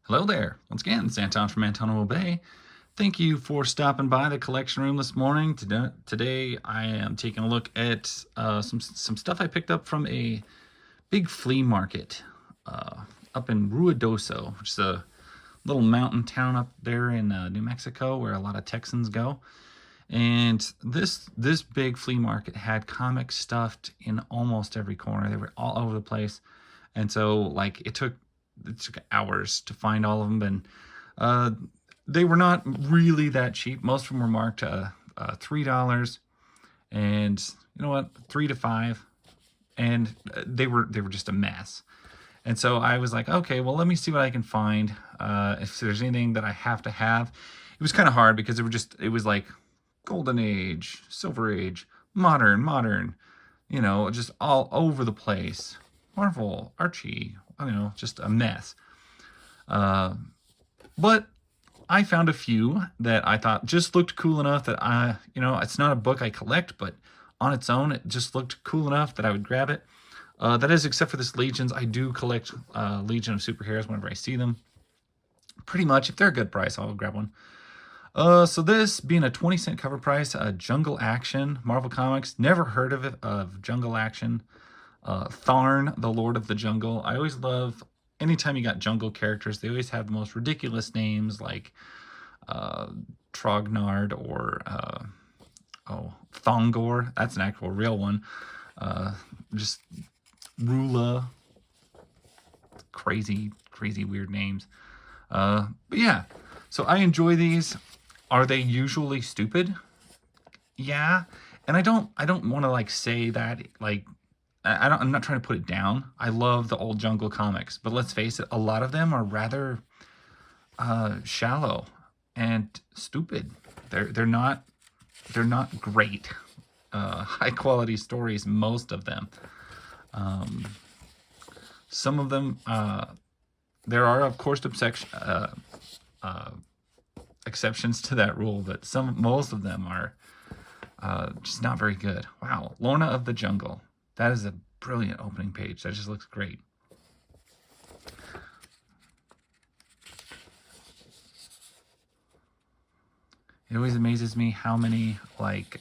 Hello there. Once again, it's Anton from Antonio Bay. Thank you for stopping by the collection room this morning. Today I am taking a look at some stuff I picked up from a big flea market up in Ruidoso, which is a little mountain town up there in New Mexico where a lot of Texans go. And this big flea market had comics stuffed in almost every corner. They were all over the place. And so like it took hours to find all of them, and they were not really that cheap. Most of them were marked $3, and you know what, 3 to 5, and they were just a mess. And so I was like, okay, well, let me see what I can find. If there's anything that I have to have, it was kind of hard because it was like Golden Age, Silver Age, modern, just all over the place. Marvel, Archie, just a mess. But I found a few that I thought just looked cool enough that it's not a book I collect, but on its own, it just looked cool enough that I would grab it. That is, except for this Legions. I do collect Legion of Superheroes whenever I see them. Pretty much, if they're a good price, I'll grab one. So this being a 20-cent cover price, Jungle Action, Marvel Comics. Never heard of it, of Jungle Action. Tharn, the Lord of the Jungle. I always love, anytime you got jungle characters, they always have the most ridiculous names like Trognard or Thongor. That's an actual real one. Just Rula. Crazy weird names. But yeah, so I enjoy these. Are they usually stupid? Yeah, and I don't want to like say that like I'm not trying to put it down. I love the old Jungle comics, but let's face it, a lot of them are rather shallow and stupid. They're not great high quality stories. Most of them. Some of them there are of course exceptions to that rule, but most of them are just not very good. Wow, Lorna of the Jungle. That is a brilliant opening page. That just looks great. It always amazes me how many like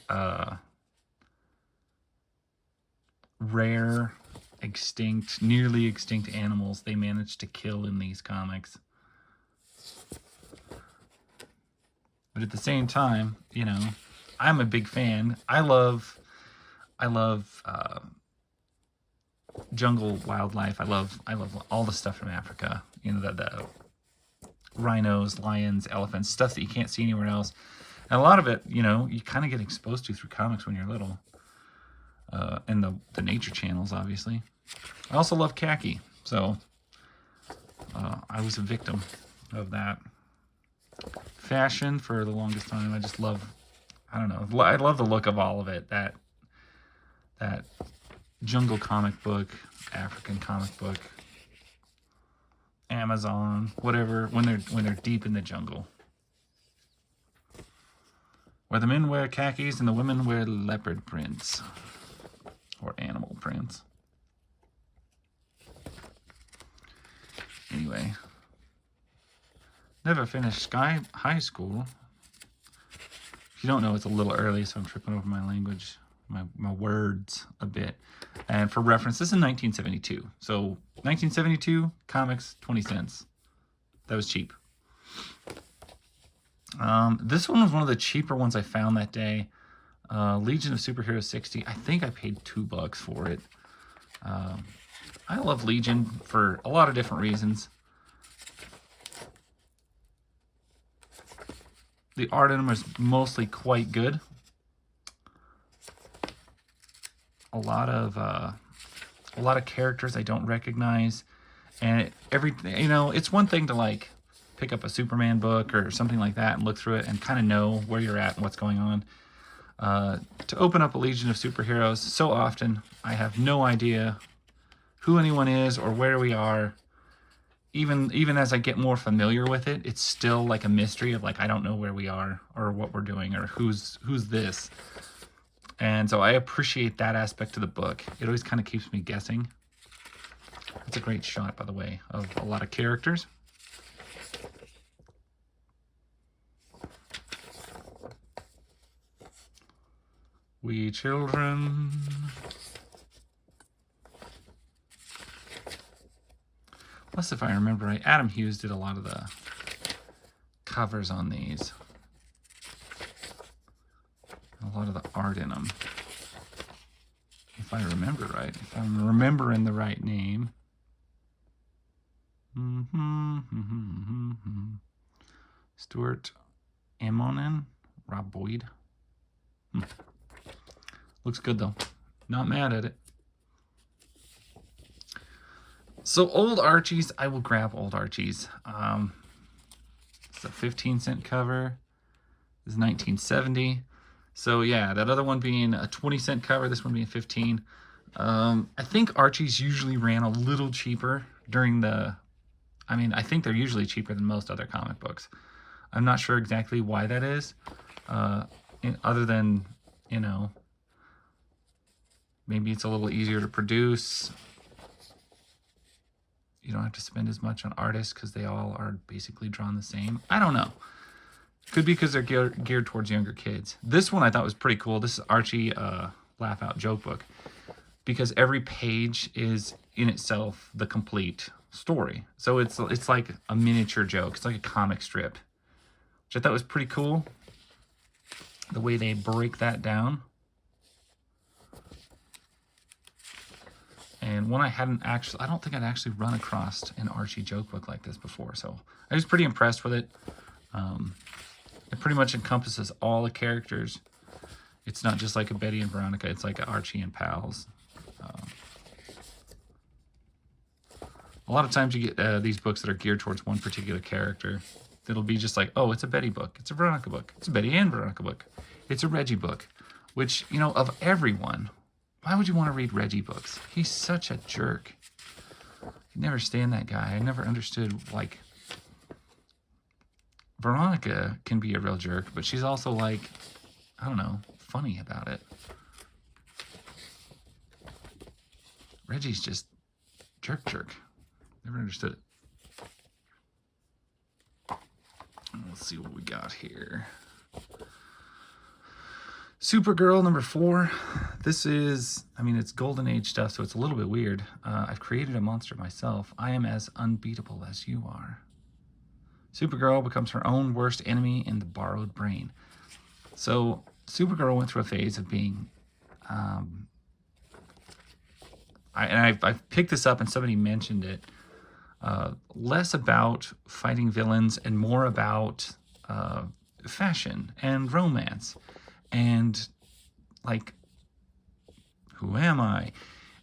rare, extinct, nearly extinct animals they manage to kill in these comics. But at the same time, I'm a big fan. I love jungle wildlife. I love all the stuff from Africa. The rhinos, lions, elephants, stuff that you can't see anywhere else. And a lot of it, you kind of get exposed to through comics when you're little. And the nature channels, obviously. I also love khaki, so I was a victim of that. Fashion for the longest time. I just love, I don't know, I love the look of all of it. That jungle comic book, African comic book, Amazon, whatever, when they're deep in the jungle. Where the men wear khakis and the women wear leopard prints. Or animal prints. Anyway. Never finished high school. If you don't know, it's a little early, so I'm tripping over my language, my words a bit. And for reference, this is 1972. So 1972, comics, 20 cents. That was cheap. This one was one of the cheaper ones I found that day. Legion of Superheroes 60. I think I paid $2 for it. I love Legion for a lot of different reasons. The art in them is mostly quite good. A lot of characters I don't recognize, and it's one thing to like pick up a Superman book or something like that and look through it and kind of know where you're at and what's going on. To open up a Legion of Superheroes, so often I have no idea who anyone is or where we are. Even as I get more familiar with it, it's still like a mystery of like, I don't know where we are or what we're doing or who's this. And so I appreciate that aspect of the book. It always kind of keeps me guessing. It's a great shot, by the way, of a lot of characters. We children. Plus, if I remember right, Adam Hughes did a lot of the covers on these. A lot of the art in them. If I remember right. If I'm remembering the right name. Stuart Ammonen, Rob Boyd. Looks good though. Not mad at it. So old Archies, I will grab old Archies. It's a 15-cent cover. This is 1970. So yeah, that other one being a 20-cent cover, this one being 15. I think Archies usually ran a little cheaper during the... I think they're usually cheaper than most other comic books. I'm not sure exactly why that is. Other than, you know, maybe it's a little easier to produce. You don't have to spend as much on artists because they all are basically drawn the same. I don't know. Could be because they're geared towards younger kids. This one I thought was pretty cool. This is Archie Laugh Out Joke Book. Because every page is in itself the complete story. So it's like a miniature joke. It's like a comic strip. Which I thought was pretty cool. The way they break that down. And one I don't think I'd actually run across an Archie joke book like this before. So I was pretty impressed with it. It pretty much encompasses all the characters. It's not just like a Betty and Veronica. It's like a Archie and Pals. A lot of times you get these books that are geared towards one particular character. It'll be just like, oh, it's a Betty book. It's a Veronica book. It's a Betty and Veronica book. It's a Reggie book. Which, you know, of everyone, why would you want to read Reggie books? He's such a jerk. I never stand that guy. I never understood, like... Veronica can be a real jerk, but she's also like, I don't know, funny about it. Reggie's just jerk. Never understood it. Let's see what we got here. Supergirl number 4. This is, it's Golden Age stuff, so it's a little bit weird. I've created a monster myself. I am as unbeatable as you are. Supergirl becomes her own worst enemy in the borrowed brain. So Supergirl went through a phase of being... I picked this up and somebody mentioned it. Less about fighting villains and more about fashion and romance. And, like, who am I?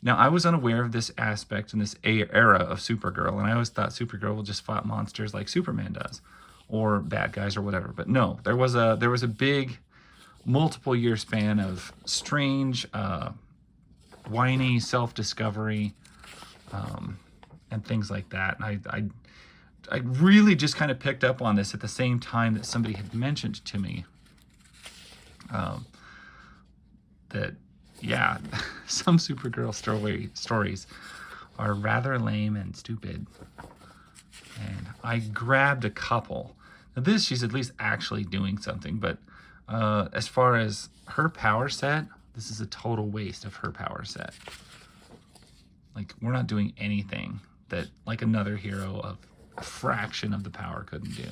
Now, I was unaware of this aspect in this era of Supergirl, and I always thought Supergirl just fought monsters like Superman does, or bad guys or whatever. But no, there was a big, multiple-year span of strange, whiny self-discovery, and things like that. And I really just kind of picked up on this at the same time that somebody had mentioned to me that. Yeah, some Supergirl stories are rather lame and stupid. And I grabbed a couple. Now this, she's at least actually doing something, but as far as her power set, this is a total waste of her power set. Like, we're not doing anything that, like, another hero of a fraction of the power couldn't do.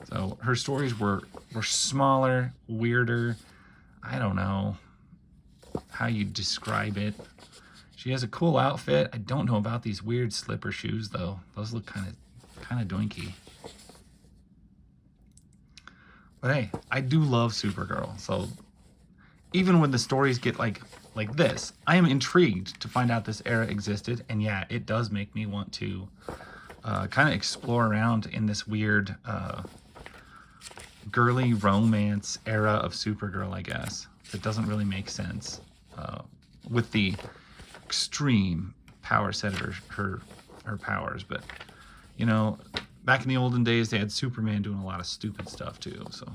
So her stories were smaller, weirder. I don't know how you describe it. She has a cool outfit. I don't know about these weird slipper shoes though. Those look kind of doinky. But hey, I do love Supergirl. So even when the stories get like this, I am intrigued to find out this era existed. And yeah, it does make me want to kind of explore around in this weird girly romance era of Supergirl, I guess. That doesn't really make sense with the extreme power set of her powers. But, you know, back in the olden days, they had Superman doing a lot of stupid stuff too. So,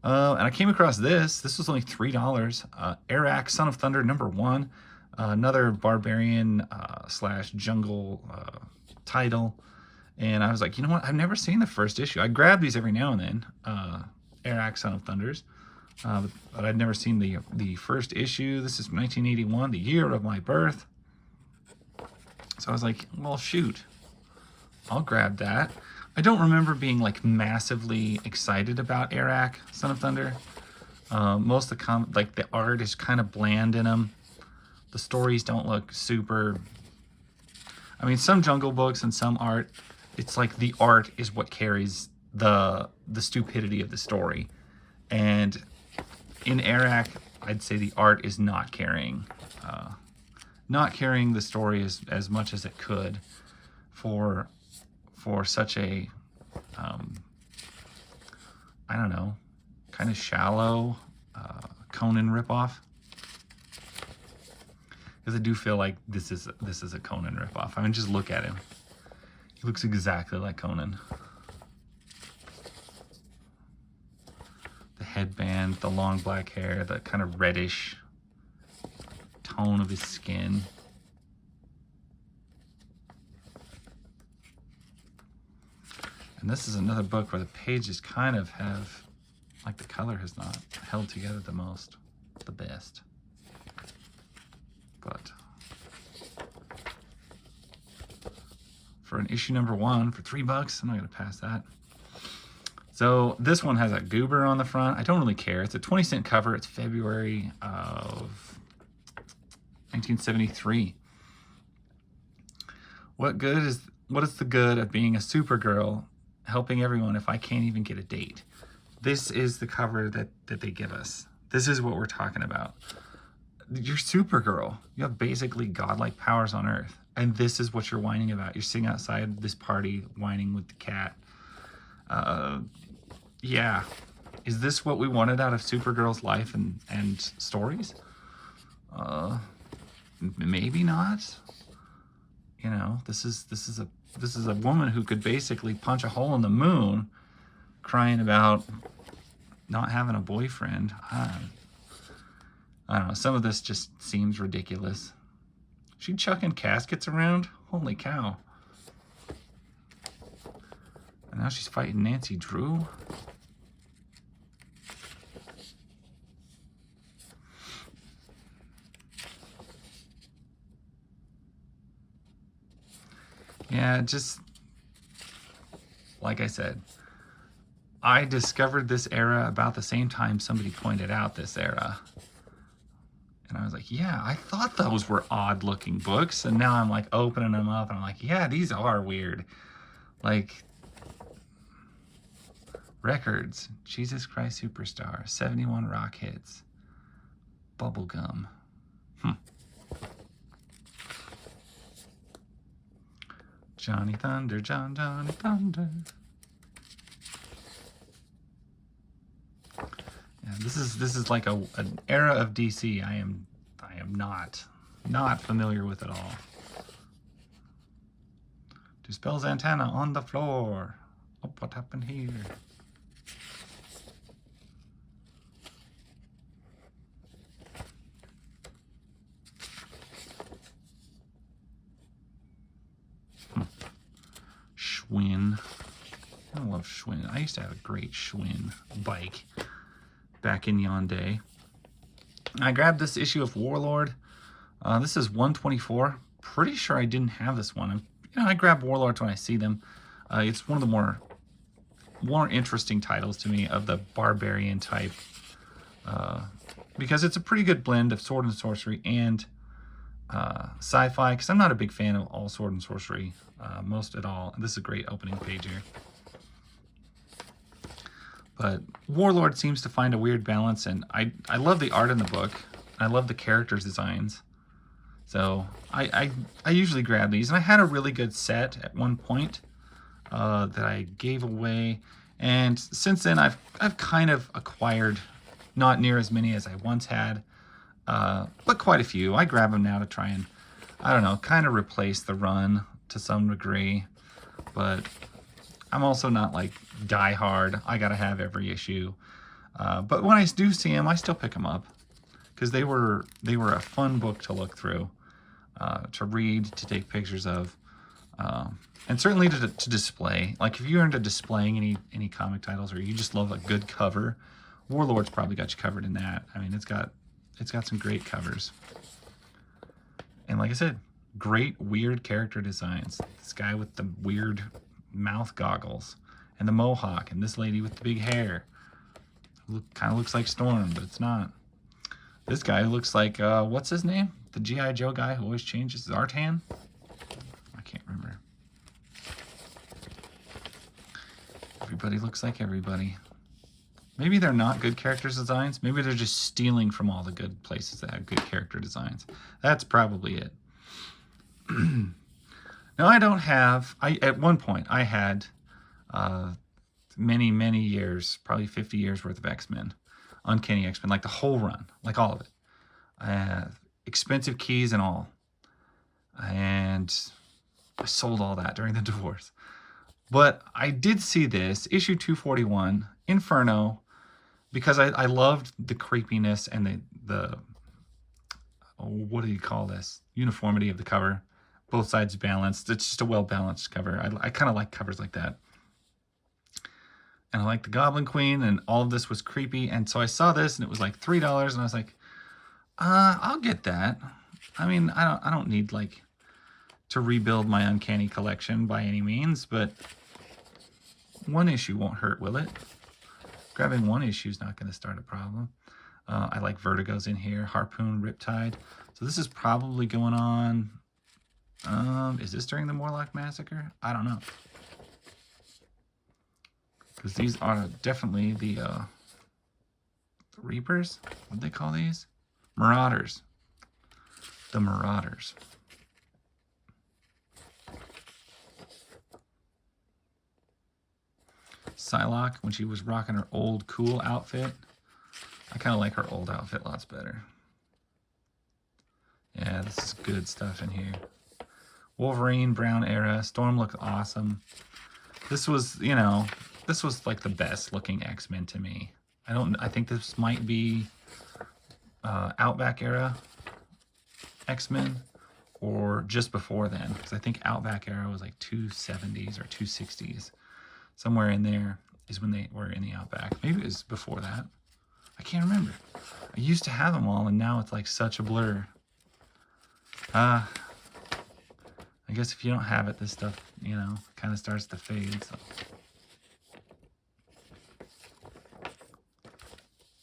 and I came across this. This was only $3. Arak, Son of Thunder, #1. Another barbarian / jungle title. And I was like, you know what? I've never seen the first issue. I grab these every now and then. Arak, Son of Thunders. But I'd never seen the first issue. This is 1981, the year of my birth. So I was like, well, shoot, I'll grab that. I don't remember being like massively excited about Arak, Son of Thunder. Most of the art is kind of bland in them. The stories don't look super. I mean, some Jungle books and some art, it's like the art is what carries the stupidity of the story. And in Arak, I'd say the art is not carrying the story as much as it could for such a I don't know, kind of shallow Conan ripoff. Because I do feel like this is a Conan ripoff. I mean, just look at him. He looks exactly like Conan. The headband, the long black hair, the kind of reddish tone of his skin. And this is another book where the pages kind of have, like, the color has not held together the best. But for an issue number 1 for $3, I'm not gonna pass that. So this one has a goober on the front. I don't really care. It's a 20-cent cover. It's February of 1973. What is the good of being a Supergirl helping everyone if I can't even get a date? This is the cover that they give us. This is what we're talking about. You're Supergirl. You have basically godlike powers on Earth. And this is what you're whining about. You're sitting outside this party whining with the cat. Yeah. Is this what we wanted out of Supergirl's life and stories? Maybe not. You know, this is a woman who could basically punch a hole in the moon crying about not having a boyfriend. I don't know. Some of this just seems ridiculous. She chucking caskets around? Holy cow. And now she's fighting Nancy Drew? Yeah, just like I said, I discovered this era about the same time somebody pointed out this era. And I was like, yeah, I thought those were odd looking books. And now I'm like opening them up and I'm like, yeah, these are weird. Like, records, Jesus Christ Superstar, 71 rock hits, bubblegum. Johnny Thunder, Johnny Thunder. Yeah, this is like an era of DC I am not familiar with at all. Dispels antenna on the floor. Oh, what happened here? Schwinn. I love Schwinn. I used to have a great Schwinn bike back in yon day. I grabbed this issue of Warlord. This is 124. Pretty sure I didn't have this one. I grab Warlords when I see them. It's one of the more interesting titles to me of the barbarian type, because it's a pretty good blend of sword and sorcery and sci-fi, because I'm not a big fan of all sword and sorcery, most at all. This is a great opening page here. But Warlord seems to find a weird balance, and I love the art in the book. I love the characters' designs. So I usually grab these, and I had a really good set at one point that I gave away. And since then, I've kind of acquired not near as many as I once had, but quite a few. I grab them now to try and, I don't know, kind of replace the run to some degree. But I'm also not like die hard. I gotta have every issue. But when I do see them, I still pick them up because they were a fun book to look through, to read, to take pictures of. And certainly to display. Like if you're into displaying any comic titles, or you just love a good cover, Warlord's probably got you covered in that. I mean, it's got some great covers. And like I said, great weird character designs. This guy with the weird mouth goggles and the mohawk, and this lady with the big hair. Kind of looks like Storm, but it's not. This guy looks like, what's his name? The G.I. Joe guy who always changes. Zartan? I can't remember. Everybody looks like everybody. Maybe they're not good character designs. Maybe they're just stealing from all the good places that have good character designs. That's probably it. Now, I don't have... At one point, I had many, many years, probably 50 years worth of X-Men. Uncanny X-Men, like the whole run. Like all of it. Expensive keys and all. And I sold all that during the divorce. But I did see this, issue 241, Inferno, because I loved the creepiness and the what do you call this? Uniformity of the cover. Both sides balanced. It's just a well-balanced cover. I kind of like covers like that. And I like the Goblin Queen, and all of this was creepy. And so I saw this, and it was like $3, and I was like, I'll get that. I mean, I don't need, like, to rebuild my Uncanny collection by any means, but one issue won't hurt, will it? Grabbing one issue is not going to start a problem. I like Vertigo's in here. Harpoon, Riptide. So this is probably going on... is this during the Morlock Massacre? I don't know. Because these are definitely the Reapers? What do they call these? Marauders. The Marauders. Psylocke, when she was rocking her old cool outfit. I kind of like her old outfit lots better. Yeah, this is good stuff in here. Wolverine, Brown Era. Storm looked awesome. This was, you know, this was like the best looking X-Men to me. I think this might be Outback Era X-Men, or just before then, because I think Outback Era was like 270s or 260s. Somewhere in there is when they were in the Outback. Maybe it was before that. I can't remember. I used to have them all, and now it's like such a blur. I guess if you don't have it, this stuff, you know, kind of starts to fade. So.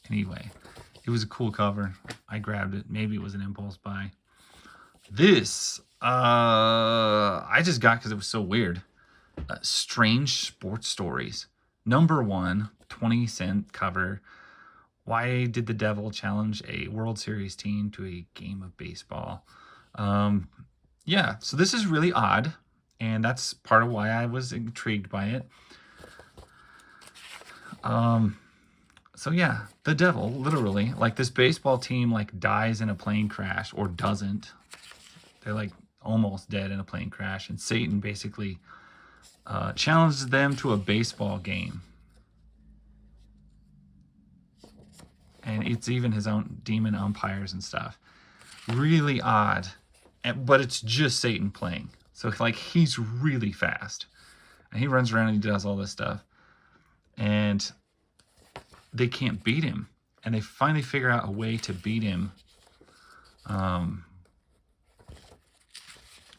Anyway, it was a cool cover. I grabbed it. Maybe it was an impulse buy. This, I just got because it was so weird. Strange Sports Stories. #1, 20-cent cover. Why did the devil challenge a World Series team to a game of baseball? Yeah, so this is really odd, and that's part of why I was intrigued by it. So yeah, the devil, literally, like this baseball team like dies in a plane crash, or doesn't. They're like almost dead in a plane crash, and Satan basically challenges them to a baseball game. And it's even his own demon umpires and stuff. Really odd. But it's just Satan playing. So like he's really fast. And he runs around and he does all this stuff. And they can't beat him. And they finally figure out a way to beat him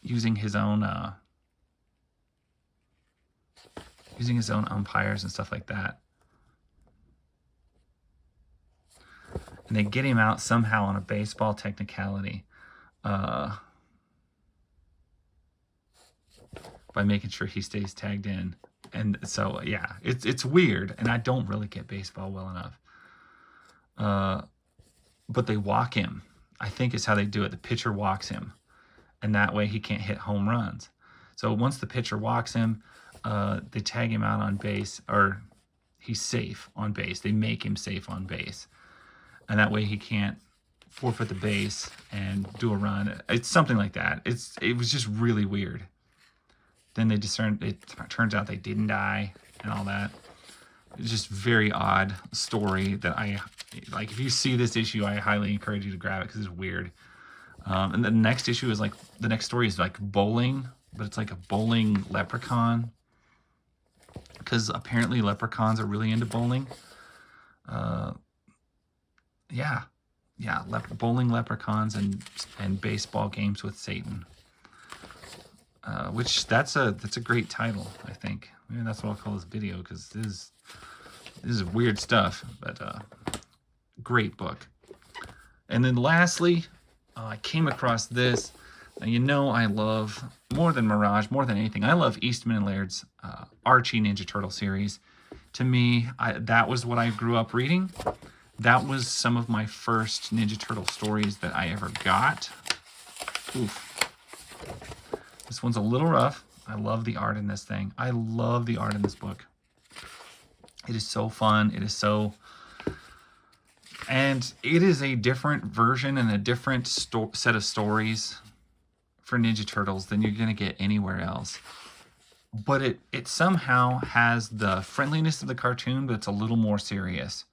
using his own umpires and stuff like that. And they get him out somehow on a baseball technicality by making sure he stays tagged in. And so, yeah, it's weird, and I don't really get baseball well enough. But they walk him, I think is how they do it. The pitcher walks him, and that way he can't hit home runs. So once the pitcher walks him, they tag him out on base, or he's safe on base. They make him safe on base. And that way he can't forfeit the base and do a run. It's something like that. It was just really weird. Then it turns out they didn't die and all that. It's just very odd story that like. If you see this issue, I highly encourage you to grab it because it's weird. And the next issue is like, the next story is like bowling but it's like a bowling leprechaun, because apparently leprechauns are really into bowling. Yeah, yeah, bowling leprechauns and baseball games with Satan. Which that's a great title, I think. Maybe that's what I'll call this video, because this is weird stuff, but great book. And then lastly, I came across this. Now, you know, I love, more than Mirage, more than anything, I love Eastman and Laird's Archie Ninja Turtle series. To me, that was what I grew up reading. That was some of my first Ninja Turtle stories that I ever got. Oof. This one's a little rough. I love the art in this thing. I love the art in this book. It is so fun. It is so... And it is a different version and a different set of stories for Ninja Turtles than you're going to get anywhere else. But it somehow has the friendliness of the cartoon, but it's a little more serious.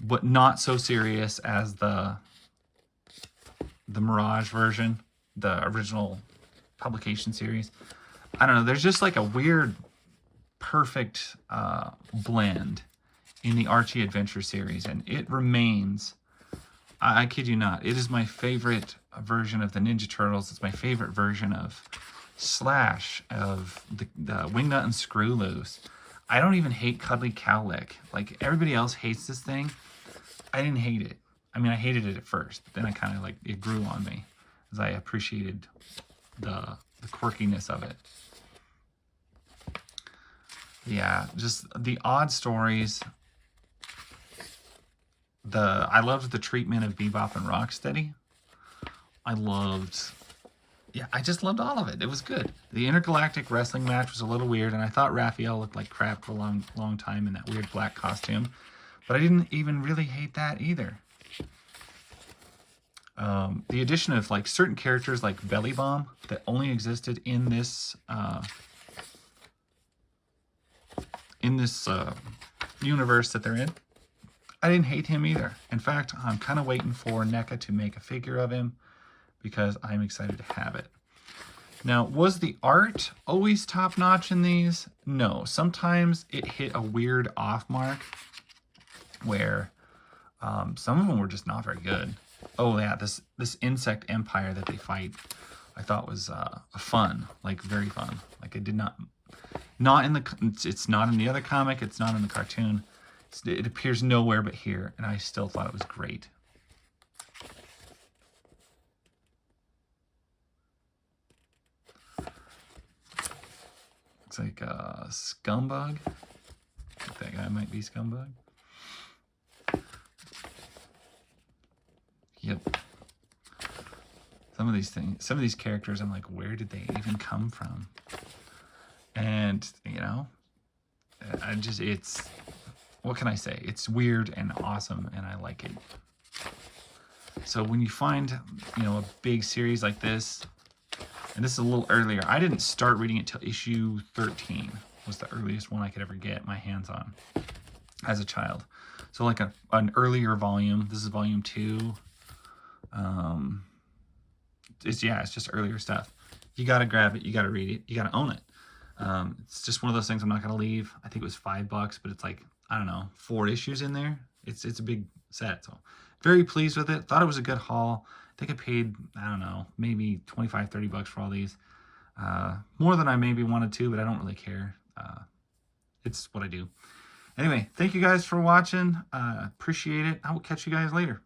But not so serious as the Mirage version, the original publication series. I don't know. There's just like a weird, perfect blend in the Archie Adventure series, and it remains, I kid you not, it is my favorite version of the Ninja Turtles. It's my favorite version of Slash, of the Wingnut and Screw Loose. I don't even hate Cuddly Cowlick. Like, everybody else hates this thing. I didn't hate it. I mean, I hated it at first, but then I kind of, like, it grew on me as I appreciated the quirkiness of it. Yeah, just the odd stories. I loved the treatment of Bebop and Rocksteady. I just loved all of it. It was good. The intergalactic wrestling match was a little weird, and I thought Raphael looked like crap for a long time in that weird black costume. But I didn't even really hate that either. The addition of like certain characters like Belly Bomb that only existed in this universe that they're in, I didn't hate him either. In fact, I'm kind of waiting for NECA to make a figure of him because I'm excited to have it. Now, was the art always top-notch in these? No. Sometimes it hit a weird off mark where some of them were just not very good. Oh yeah, this insect empire that they fight, I thought was fun, like very fun. Like, it did not in the, it's not in the other comic, it's not in the cartoon. It appears nowhere but here, and I still thought it was great. Looks like Scumbug. I think that guy might be Scumbug. Yep. Some of these characters, I'm like, where did they even come from? And, you know, it's, what can I say? It's weird and awesome, and I like it. So when you find, you know, a big series like this, and this is a little earlier, I didn't start reading it till issue 13, was the earliest one I could ever get my hands on as a child. So like an earlier volume. This is volume 2. It's just earlier stuff. You got to grab it. You got to read it. You got to own it. It's just one of those things I'm not going to leave. I think it was $5, but it's like, I don't know, 4 issues in there. It's a big set. So very pleased with it. Thought it was a good haul. I think I paid, I don't know, maybe $25-30 for all these. More than I maybe wanted to, but I don't really care. It's what I do. Anyway, thank you guys for watching. Appreciate it. I will catch you guys later.